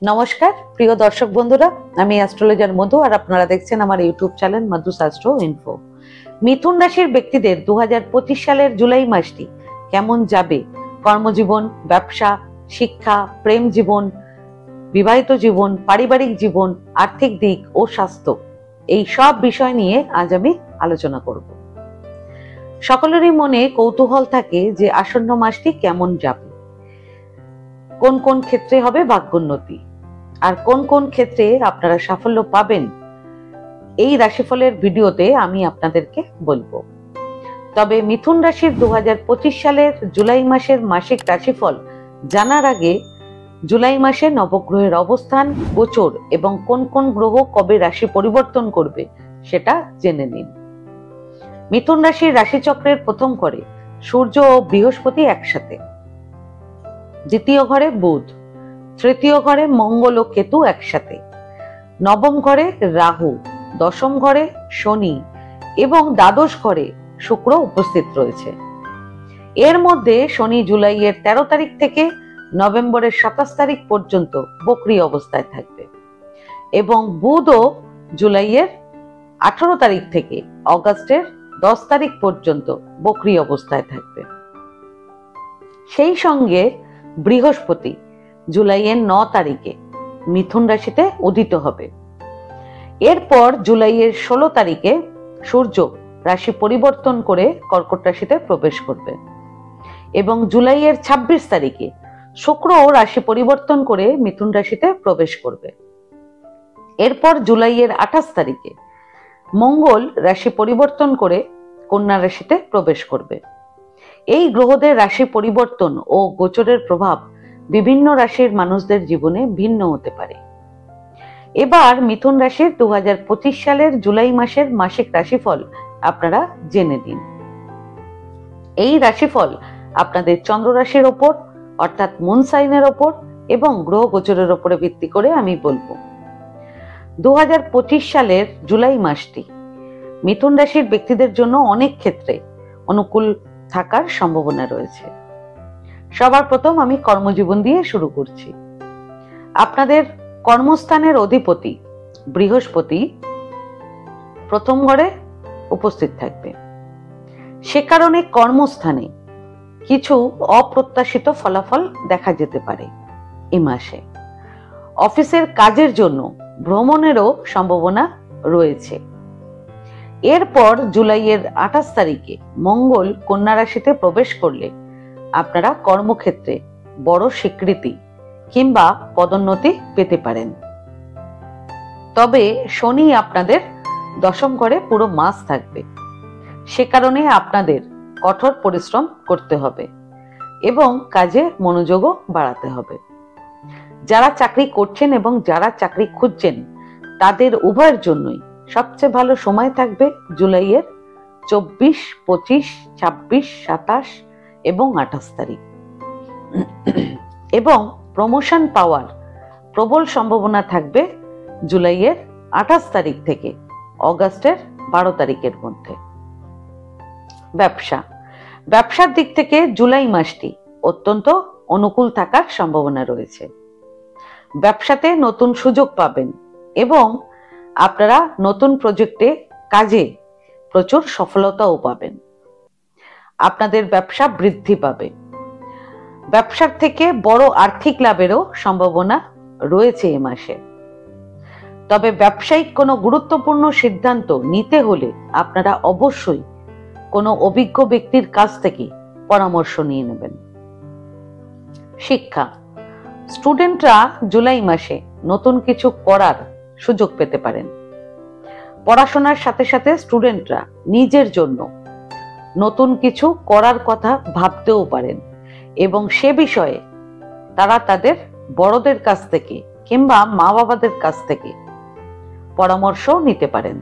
নমস্কার প্রিয় দর্শক বন্ধুরা, আমি অ্যাস্ট্রোলজার মধু আর আপনারা দেখছেন আমার YouTube channel Madhu's astro info. মিথুন রাশির ব্যক্তিদের 2025 সালের জুলাই মাসটি কেমন যাবে, কর্মজীবন, ব্যবসা, শিক্ষা, প্রেম জীবন, বিবাহিত জীবন, পারিবারিক জীবন, আর্থিক দিক ও স্বাস্থ্য, এই সব বিষয় নিয়ে আজ আমি আলোচনা করব। সকলেরই মনে কৌতূহল থাকে যে আসন্ন মাসটি কেমন যাবে, কোন কোন ক্ষেত্রে হবে ভাগ্যোন্নতি আর কোন কোন ক্ষেত্রে আপনারা সাফল্য পাবেন, এই রাশিফলের ভিডিওতে আমি আপনাদেরকে বলবো। তবে মিথুন রাশির 2025 সালের জুলাই মাসের মাসিক রাশিফল জানার আগে জুলাই মাসে নবগ্রহের অবস্থান, গোচর এবং কোন কোন গ্রহ কবে রাশি পরিবর্তন করবে সেটা জেনে নিন। মিথুন রাশির রাশিচক্রের প্রথম ঘরে সূর্য ও বৃহস্পতি একসাথে, দ্বিতীয় ঘরে বুধ, তৃতীয় ঘরে মঙ্গল ও কেতু একসাথে, নবম ঘরে রাহু, দশম ঘরে শনি এবং দ্বাদশ ঘরে শুক্র উপস্থিত রয়েছে। এর মধ্যে শনি জুলাইয়ের 13 তারিখ থেকে নভেম্বরের 27 তারিখ পর্যন্ত বক্রী অবস্থায় থাকবে এবং বুধও জুলাইয়ের 18 তারিখ থেকে অগাস্টের 10 তারিখ পর্যন্ত বক্রী অবস্থায় থাকবে। সেই সঙ্গে বৃহস্পতি জুলাইয়ের 9 তারিখে মিথুন রাশিতে উদিত হবে। এরপর জুলাইয়ের 16 তারিখে সূর্য রাশি পরিবর্তন করে কর্কট রাশিতে প্রবেশ করবে এবং জুলাইয়ের 26 তারিখে শুক্র রাশি পরিবর্তন করে মিথুন রাশিতে প্রবেশ করবে। এরপর জুলাইয়ের 28 তারিখে মঙ্গল রাশি পরিবর্তন করে কন্যা রাশিতে প্রবেশ করবে। এই গ্রহদের রাশি পরিবর্তন ও গোচরের প্রভাব বিভিন্ন রাশির মানুষদের জীবনে ভিন্ন হতে পারে। এবার মিথুন রাশির 2025 সালের জুলাই মাসের মাসিক রাশিফল আপনারা জেনে নিন। এই রাশিফল আপনাদের চন্দ্র রাশির ওপর অর্থাৎ মুন সাইনের ওপর এবং গ্রহ গোচরের ওপরে ভিত্তি করে আমি বলবো। 2025 সালের জুলাই মাসটি মিথুন রাশির ব্যক্তিদের জন্য অনেক ক্ষেত্রে অনুকূল থাকার সম্ভাবনা রয়েছে। সবার প্রথম আমি কর্মজীবন দিয়ে শুরু করছি। আপনাদের কর্মস্থানের অধিপতি বৃহস্পতি প্রথম ঘরে উপস্থিত থাকবে। সে কারণে কর্মস্থানে কিছু অপ্রত্যাশিত ফলাফল দেখা যেতে পারে এই মাসে। অফিসের কাজের জন্য ভ্রমণেরও সম্ভাবনা রয়েছে। এরপর জুলাইয়ের 28 তারিখে মঙ্গল কন্যা রাশিতে প্রবেশ করলে আপনারা কর্মক্ষেত্রে বড় স্বীকৃতি কিংবা পদোন্নতি পেতে পারেন। তবে শনি আপনাদের দশম ঘরে পুরো মাস থাকবে। সে কারণে আপনাদের কঠোর পরিশ্রম করতে হবে এবং কাজে মনোযোগও বাড়াতে হবে। যারা চাকরি করছেন এবং যারা চাকরি খুঁজছেন তাদের উভয়ের জন্যই সবচেয়ে ভালো সময় থাকবে জুলাইয়ের 24, 25, 26, 27 এবং 28 তারিখ এবং প্রমোশন পাওয়ার প্রবল সম্ভাবনা থাকবে জুলাইয়ের 28 তারিখ থেকে অগাস্টের 12 তারিখের মধ্যে। ব্যবসার দিক থেকে জুলাই মাসটি অত্যন্ত অনুকূল থাকার সম্ভাবনা রয়েছে। ব্যবসাতে নতুন সুযোগ পাবেন এবং আপনারা নতুন প্রজেক্টে কাজে প্রচুর সফলতাও পাবেন। আপনাদের ব্যবসা বৃদ্ধি পাবে। ব্যবসার থেকে বড় আর্থিক লাভেরও সম্ভাবনা রয়েছে এ মাসে। তবে ব্যবসায়িক কোনো গুরুত্বপূর্ণ সিদ্ধান্ত নিতে হলে আপনারা অবশ্যই কোনো অভিজ্ঞ ব্যক্তির কাছ থেকে পরামর্শ নিয়ে নেবেন। শিক্ষা, স্টুডেন্টরা জুলাই মাসে নতুন কিছু করার সুযোগ পেতে পারেন। পড়াশোনার সাথে সাথে স্টুডেন্টরা নিজের জন্য নতুন কিছু করার কথা ভাবতেও পারেন এবং সে বিষয়ে তারা তাদের বড়দের কাছ থেকে কিংবা মা বাবাদের কাছ থেকে পরামর্শ নিতে পারেন।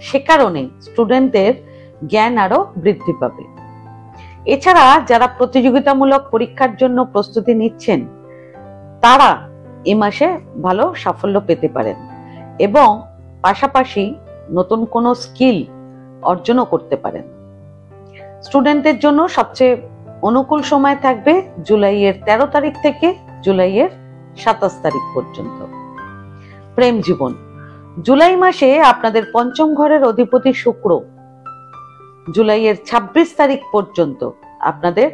সে কারণে স্টুডেন্টদের জ্ঞান আরো বৃদ্ধি পাবে। এছাড়া যারা প্রতিযোগিতামূলক পরীক্ষার জন্য প্রস্তুতি নিচ্ছেন তারা এ মাসে ভালো সাফল্য পেতে পারেন এবং পাশাপাশি নতুন কোনো স্কিল অর্জনও করতে পারেন। স্টুডেন্টদের জন্য সবচেয়ে অনুকূল সময় থাকবে জুলাইয়ের 13 তারিখ থেকে জুলাইয়ের 27 তারিখ পর্যন্ত। প্রেম জীবন, জুলাই মাসে আপনাদের পঞ্চম ঘরের অধিপতি শুক্র জুলাইয়ের 26 তারিখ পর্যন্ত আপনাদের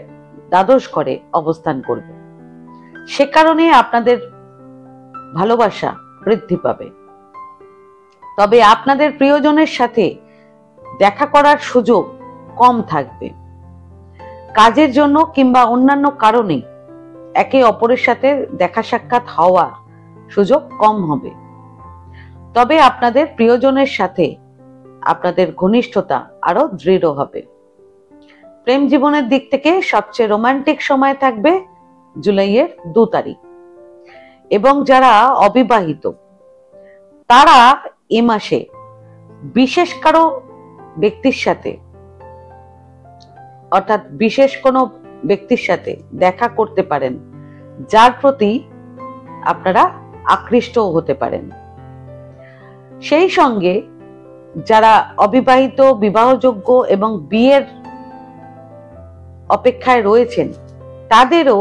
দ্বাদশ ঘরে অবস্থান করবে। সে কারণে আপনাদের ভালোবাসা বৃদ্ধি পাবে। তবে আপনাদের প্রিয়জনের সাথে দেখা করার সুযোগ কম থাকবে। কাজের জন্য কিংবা অন্যান্য কারণে একে অপরের সাথে দেখা সাক্ষাৎ হওয়ার সুযোগ কম হবে। তবে আপনাদের প্রিয়জনের সাথে আপনাদের ঘনিষ্ঠতা আরো দৃঢ় হবে। প্রেম জীবনের দিক থেকে সবচেয়ে রোমান্টিক সময় থাকবে জুলাইয়ের 2 তারিখ। এবং যারা অবিবাহিত তারা এ মাসে বিশেষ কারো ব্যক্তির সাথে, অর্থাৎ বিশেষ কোনো ব্যক্তির সাথে দেখা করতে পারেন, যার প্রতি আপনারা আকৃষ্ট হতে পারেন। সেই সঙ্গে যারা অবিবাহিত, বিবাহযোগ্য এবং বিয়ের অপেক্ষায় রয়েছেন তাদেরও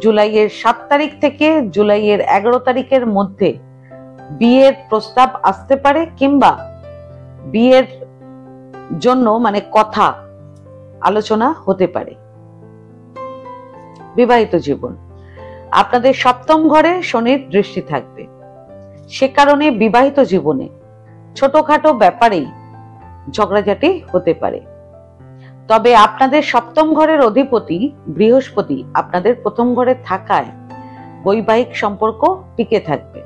জুলাইয়ের 7 তারিখ থেকে জুলাইয়ের 11 তারিখের মধ্যে বিয়ের প্রস্তাব আসতে পারে, কিংবা বিয়ের জন্য কথা আলোচনা হতে পারে। বিবাহিত জীবন, আপনাদের 7ম ঘরে শনির দৃষ্টি থাকবে। সে কারণে বিবাহিত জীবনে ছোটখাটো ব্যাপারেই ঝগড়াঝাটি হতে পারে। তবে আপনাদের 7ম ঘরের অধিপতি বৃহস্পতি আপনাদের 1ম ঘরে থাকায় বৈবাহিক সম্পর্ক টিকে থাকবে।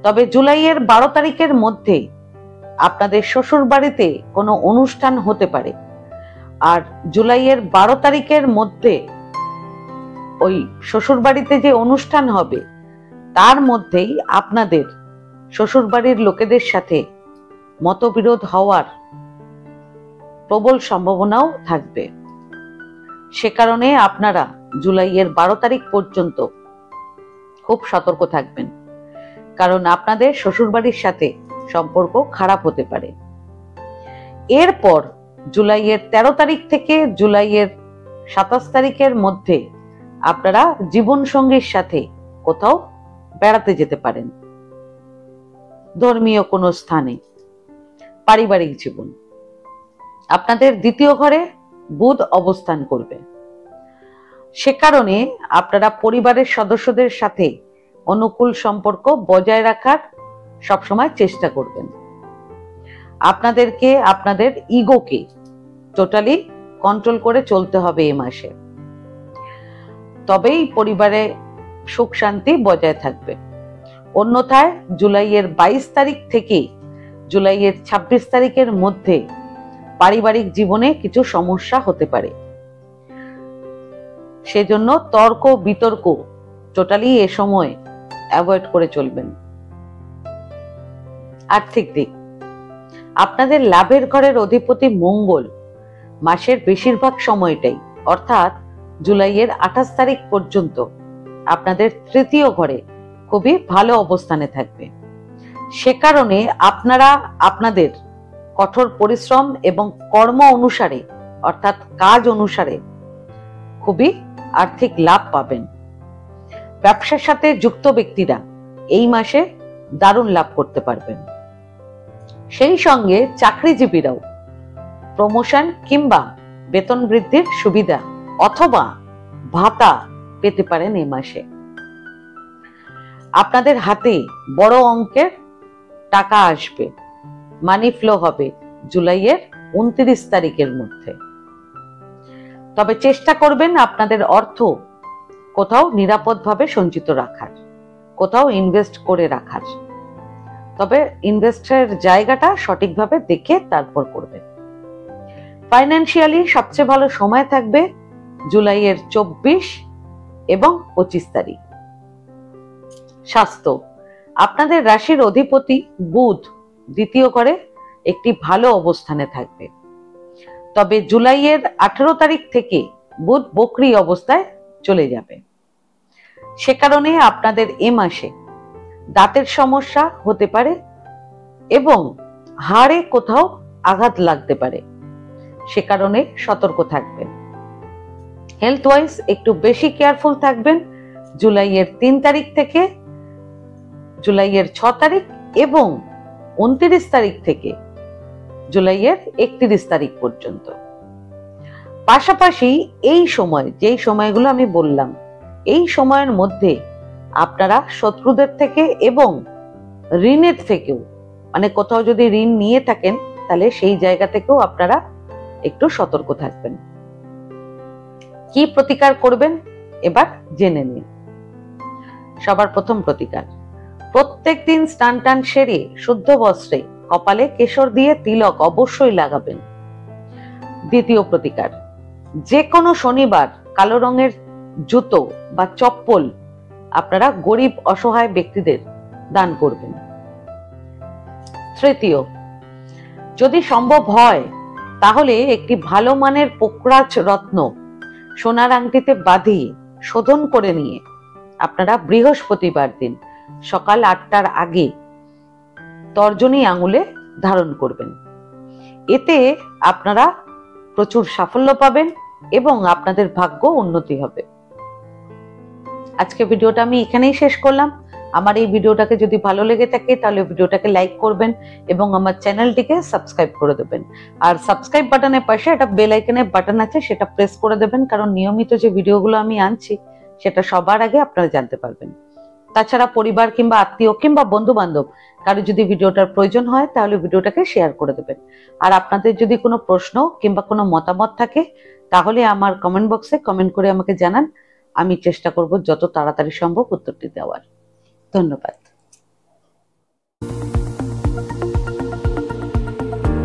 তবে জুলাইয়ের 12 তারিখের মধ্যে আপনাদের শ্বশুর বাড়িতে কোনো অনুষ্ঠান হতে পারে। আর জুলাইয়ের 12 তারিখের মধ্যে ওই শ্বশুর বাড়িতে যে অনুষ্ঠান হবে তার মধ্যেই আপনাদের শ্বশুর বাড়ির লোকেদের সাথে মতবিরোধ হওয়ার প্রবল সম্ভাবনাও থাকবে। সে কারণে আপনারা জুলাইয়ের 12 তারিখ পর্যন্ত খুব সতর্ক থাকবেন, কারণ আপনাদের শ্বশুর বাড়ির সাথে সম্পর্ক খারাপ হতে পারে। এরপর জুলাইয়ের 13 তারিখ থেকে জুলাইয়ের 27 তারিখের মধ্যে আপনারা জীবন সঙ্গীর সাথে কোথাও বেড়াতে যেতে পারেন, ধর্মীয় কোনো স্থানে। পারিবারিক জীবন, আপনাদের 2য় ঘরে বুধ অবস্থান করবে। সে কারণে আপনারা পরিবারের সদস্যদের সাথে অনুকূল সম্পর্ক বজায় রাখার সবসময় চেষ্টা করবেন। আপনাদেরকে আপনাদের ইগোকে টোটালি কন্ট্রোল করে চলতে হবে এ মাসে, তবেই পরিবারে সুখ শান্তি বজায় থাকবে। অন্যথায় জুলাইয়ের 22 তারিখ থেকে জুলাইয়ের 26 তারিখের মধ্যে পারিবারিক জীবনে কিছু সমস্যা হতে পারে। সেজন্য তর্ক বিতর্ক টোটালি এ সময় অ্যাভয়েড করে চলবেন। আর্থিক দিক, আপনাদের লাভের ঘরের অধিপতি মঙ্গল মাসের বেশিরভাগ সময়টাই, অর্থাৎ জুলাইয়ের 28 তারিখ পর্যন্ত আপনাদের 3য় ঘরে খুবই ভালো অবস্থানে থাকবে। সে কারণে আপনারা আপনাদের কঠোর পরিশ্রম এবং কর্ম অনুসারে, অর্থাৎ কাজ অনুসারে খুবই আর্থিক লাভ পাবেন। ব্যবসার সাথে যুক্ত ব্যক্তিরা এই মাসে দারুণ লাভ করতে পারবেন। সেই সঙ্গে চাকরিজীবীরাও প্রমোশন কিংবা বেতন বৃদ্ধির সুবিধা অথবা ভাতা পেতে পারেন এই মাসে। আপনাদের হাতে বড় অঙ্কের টাকা আসবে, মানি ফ্লো হবে জুলাইয়ের 29 তারিখের মধ্যে। তবে চেষ্টা করবেন আপনাদের অর্থ কোথাও নিরাপদভাবে সঞ্চিত রাখার, কোথাও ইনভেস্ট করে রাখার। তবে ইনভেস্টের জায়গাটা সঠিকভাবে দেখে তারপর করবেন। ফাইন্যান্সিয়ালি সবচেয়ে ভালো সময় থাকবে জুলাইয়ের 24 এবং 25 তারিখ। স্বাস্থ্য, আপনাদের রাশির অধিপতি বুধ 2য় ঘরে একটি ভালো অবস্থানে থাকবে। তবে জুলাইয়ের 18 তারিখ থেকে বুধ বক্রী অবস্থায় চলে যাবে। সে কারণে আপনাদের এ মাসে দাঁতের সমস্যা হতে পারে এবং হাড়ে কোথাও আঘাত লাগতে পারে। সে কারণে সতর্ক থাকবেন। হেলথ ওয়াইজ একটু বেশি কেয়ারফুল থাকবেন, জুলাইয়ের 3 তারিখ থেকে জুলাইয়ের 6 তারিখ এবং 29 তারিখ থেকে জুলাইয়ের 31 তারিখ পর্যন্ত। পাশাপাশি এই সময়, যেই সময়গুলো আমি বললাম, এই সময়ের মধ্যে আপনারা শত্রুদের থেকে এবং ঋণের থেকেও, মানে কোথাও যদি ঋণ নিয়ে থাকেন তাহলে সেই জায়গা থেকেও আপনারা একটু সতর্ক থাকবেন। কি প্রতিকার করবেন এবার জেনে নিন। সবার প্রথম প্রতিকার, প্রত্যেকদিন স্নান টান সেরে শুদ্ধ বস্ত্রে কপালে কেশর দিয়ে তিলক অবশ্যই লাগাবেন। দ্বিতীয় প্রতিকার, যে কোনো শনিবার কালো রঙের জুতো বা চপ্পল আপনারা গরিব অসহায় ব্যক্তিদের দান করবেন। তৃতীয়, যদি সম্ভব হয় তাহলে একটি ভালো মানের পোকরাজ রত্ন সোনার আংটিতে বাঁধিয়ে শোধন করে নিয়ে আপনারা বৃহস্পতিবার দিন সকাল 8টার আগে তর্জনী আঙুলে ধারণ করবেন। এতে আপনারা প্রচুর সাফল্য পাবেন এবং আপনাদের ভাগ্য উন্নতি হবে। আজকে ভিডিওটা আমি এখানেই শেষ করলাম। আমার এই ভিডিওটাকে যদি ভালো লেগে থাকে তাহলে ভিডিওটাকে লাইক করবেন এবং আমার চ্যানেলটিকে সাবস্ক্রাইব করে দেবেন। আর সাবস্ক্রাইব বাটনের পাশে একটা বেল আইকনের বাটন আছে, সেটা প্রেস করে দেবেন, কারণ নিয়মিত যে ভিডিওগুলো আমি আনছি সেটা সবার আগে আপনারা জানতে পারবেন। তাছাড়া পরিবার কিংবা আত্মীয় কিংবা বন্ধু বান্ধব কারো যদি ভিডিওটার প্রয়োজন হয় তাহলে ভিডিওটাকে শেয়ার করে দেবেন। আর আপনাদের যদি কোনো প্রশ্ন কিংবা কোনো মতামত থাকে তাহলে আমার কমেন্ট বক্সে কমেন্ট করে আমাকে জানান। আমি চেষ্টা করব যত তাড়াতাড়ি সম্ভব উত্তরটি দেওয়ার। ধন্যবাদ।